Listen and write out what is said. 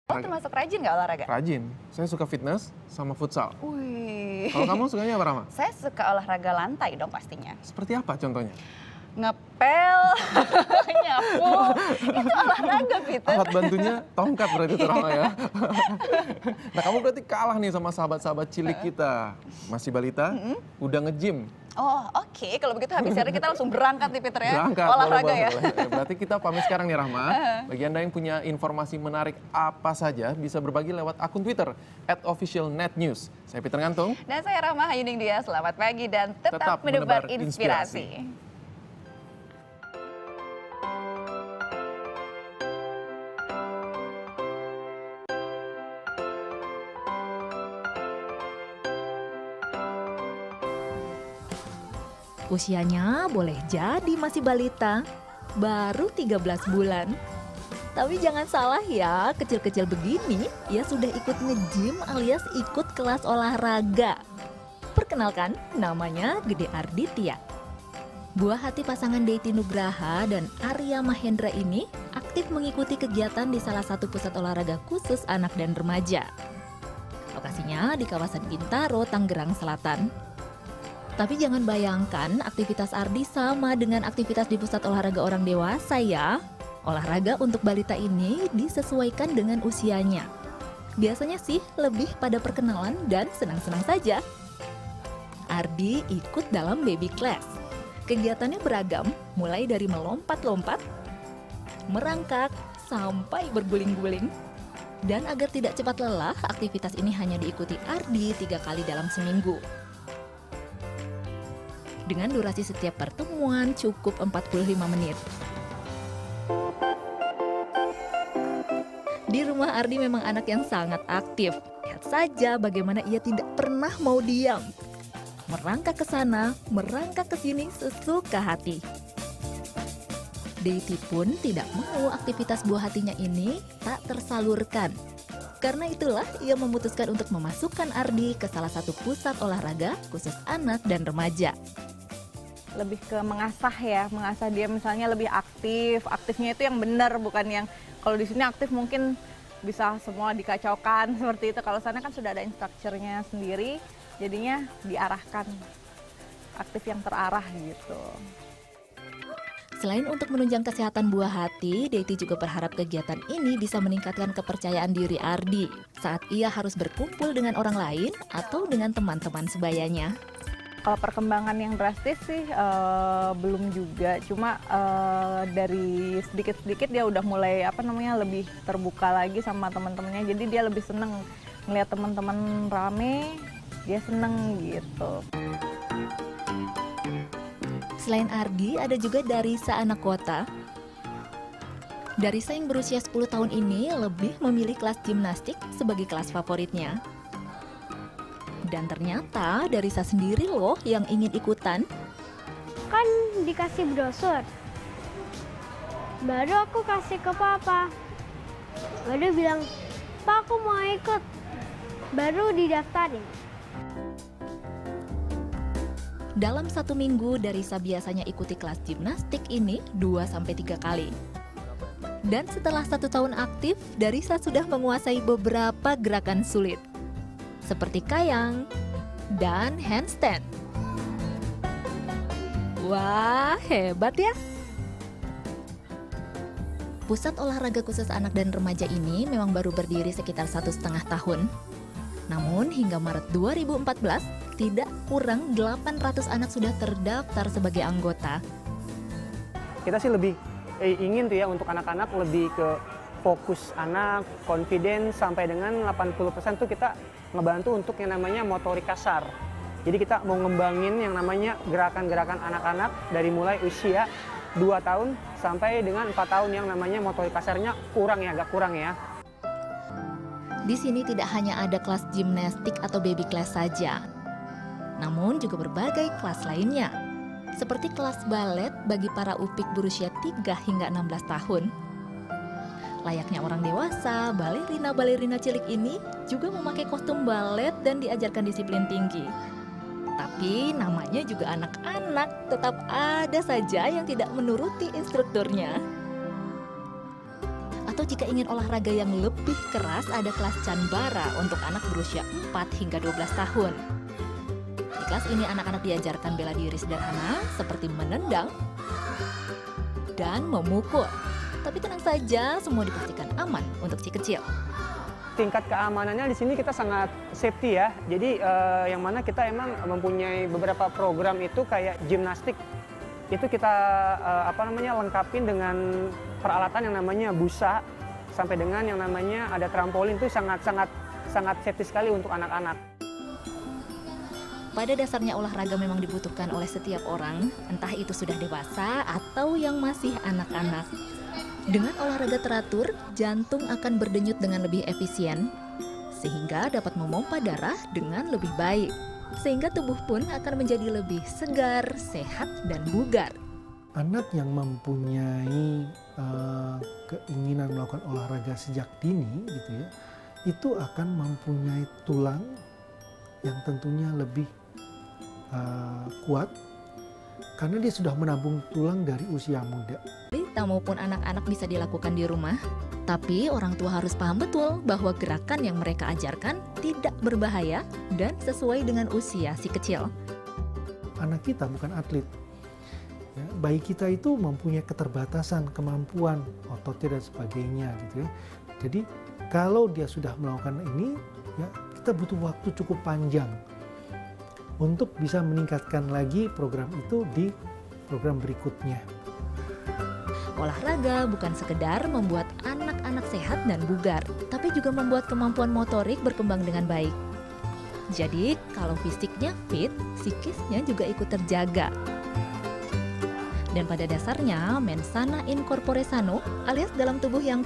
Oh, termasuk rajin nggak olahraga? Rajin. Saya suka fitness sama futsal. Wih. Kalau kamu sukanya apa, Rama? Saya suka olahraga lantai dong pastinya. Seperti apa contohnya? Ngepel, nyapu, itu olahraga, Peter. Alat bantunya tongkat berarti itu, Rama ya. Nah, kamu berarti kalah nih sama sahabat-sahabat cilik kita. Masih balita, udah nge-gym. Oh, oke. Kalau begitu habis hari kita langsung berangkat nih, Peter ya. Berangkat, Olahraga ya. boleh. Berarti kita pamit sekarang nih, Rahma. Bagi Anda yang punya informasi menarik apa saja, bisa berbagi lewat akun Twitter @officialnetnews. Saya Peter Ngantung. Dan saya Rahma Hayuning Dia. Selamat pagi dan tetap menebar inspirasi. Usianya boleh jadi masih balita, baru 13 bulan. Tapi jangan salah ya, kecil-kecil begini ia sudah ikut nge-gym alias ikut kelas olahraga. Perkenalkan, namanya Gede Arditya. Buah hati pasangan Deity Nugraha dan Arya Mahendra ini aktif mengikuti kegiatan di salah satu pusat olahraga khusus anak dan remaja. Lokasinya di kawasan Bintaro, Tangerang Selatan. Tapi jangan bayangkan aktivitas Ardi sama dengan aktivitas di pusat olahraga orang dewasa ya. Olahraga untuk balita ini disesuaikan dengan usianya. Biasanya sih lebih pada perkenalan dan senang-senang saja. Ardi ikut dalam baby class. Kegiatannya beragam, mulai dari melompat-lompat, merangkak, sampai berguling-guling. Dan agar tidak cepat lelah, aktivitas ini hanya diikuti Ardi 3 kali dalam seminggu. Dengan durasi setiap pertemuan cukup 45 menit. Di rumah Ardi memang anak yang sangat aktif. Lihat saja bagaimana ia tidak pernah mau diam. Merangkak ke sana, merangkak ke sini sesuka hati. Deity pun tidak mau aktivitas buah hatinya ini tak tersalurkan. Karena itulah ia memutuskan untuk memasukkan Ardi ke salah satu pusat olahraga khusus anak dan remaja. Lebih ke mengasah ya, mengasah dia misalnya lebih aktif, aktifnya itu yang benar, bukan yang kalau di sini aktif mungkin bisa semua dikacaukan seperti itu. Kalau sana kan sudah ada instrukturnya sendiri, jadinya diarahkan aktif yang terarah gitu. Selain untuk menunjang kesehatan buah hati, Deity juga berharap kegiatan ini bisa meningkatkan kepercayaan diri Ardi saat ia harus berkumpul dengan orang lain atau dengan teman-teman sebayanya. Kalau perkembangan yang drastis sih belum juga, cuma dari sedikit-sedikit dia udah mulai lebih terbuka lagi sama teman-temannya, jadi dia lebih seneng ngeliat teman-teman rame, dia seneng gitu. Selain Ardi, ada juga Darisa anak kota. Darisa yang berusia 10 tahun ini lebih memilih kelas gimnastik sebagai kelas favoritnya. Dan ternyata Darisa sendiri loh yang ingin ikutan. Kan dikasih brosur. Baru aku kasih ke papa. Baru bilang, "Pak, aku mau ikut." Baru didaftarin. Dalam 1 minggu, Darisa biasanya ikuti kelas gimnastik ini 2-3 kali. Dan setelah 1 tahun aktif, Darisa sudah menguasai beberapa gerakan sulit. Seperti kayang dan handstand. Wah, hebat ya! Pusat olahraga khusus anak dan remaja ini memang baru berdiri sekitar 1,5 tahun. Namun hingga Maret 2014, tidak kurang 800 anak sudah terdaftar sebagai anggota. Kita sih lebih ingin tuh ya untuk anak-anak lebih ke fokus anak, confidence sampai dengan 80% tuh kita ngebantu untuk yang namanya motorik kasar. Jadi kita mau ngembangin yang namanya gerakan-gerakan anak-anak dari mulai usia 2 tahun sampai dengan 4 tahun yang namanya motorik kasarnya agak kurang ya. Di sini tidak hanya ada kelas gimnastik atau baby class saja, namun juga berbagai kelas lainnya. Seperti kelas balet bagi para upik berusia 3 hingga 16 tahun. Layaknya orang dewasa, balerina-balerina cilik ini juga memakai kostum balet dan diajarkan disiplin tinggi. Tapi namanya juga anak-anak, tetap ada saja yang tidak menuruti instrukturnya. Atau jika ingin olahraga yang lebih keras, ada kelas Canbara untuk anak berusia 4 hingga 12 tahun. Di kelas ini anak-anak diajarkan bela diri sederhana seperti menendang dan memukul. Tapi tenang saja, semua dipastikan aman untuk si kecil. Tingkat keamanannya di sini kita sangat safety ya. Jadi yang mana kita emang mempunyai beberapa program itu kayak gimnastik. Itu kita lengkapin dengan peralatan yang namanya busa sampai dengan yang namanya ada trampolin, itu sangat safety sekali untuk anak-anak. Pada dasarnya olahraga memang dibutuhkan oleh setiap orang, entah itu sudah dewasa atau yang masih anak-anak. Dengan olahraga teratur, jantung akan berdenyut dengan lebih efisien, sehingga dapat memompa darah dengan lebih baik. Sehingga tubuh pun akan menjadi lebih segar, sehat, dan bugar. Anak yang mempunyai keinginan melakukan olahraga sejak dini gitu ya, itu akan mempunyai tulang yang tentunya lebih kuat karena dia sudah menabung tulang dari usia muda. Balita maupun anak-anak bisa dilakukan di rumah, tapi orang tua harus paham betul bahwa gerakan yang mereka ajarkan tidak berbahaya dan sesuai dengan usia si kecil. Anak kita bukan atlet. Ya, bayi kita itu mempunyai keterbatasan kemampuan ototnya dan sebagainya gitu ya. Jadi kalau dia sudah melakukan ini, ya kita butuh waktu cukup panjang untuk bisa meningkatkan lagi program itu di program berikutnya. Olahraga bukan sekedar membuat anak-anak sehat dan bugar, tapi juga membuat kemampuan motorik berkembang dengan baik. Jadi, kalau fisiknya fit, psikisnya juga ikut terjaga. Dan pada dasarnya, mens sana in corpore sano, alias dalam tubuh yang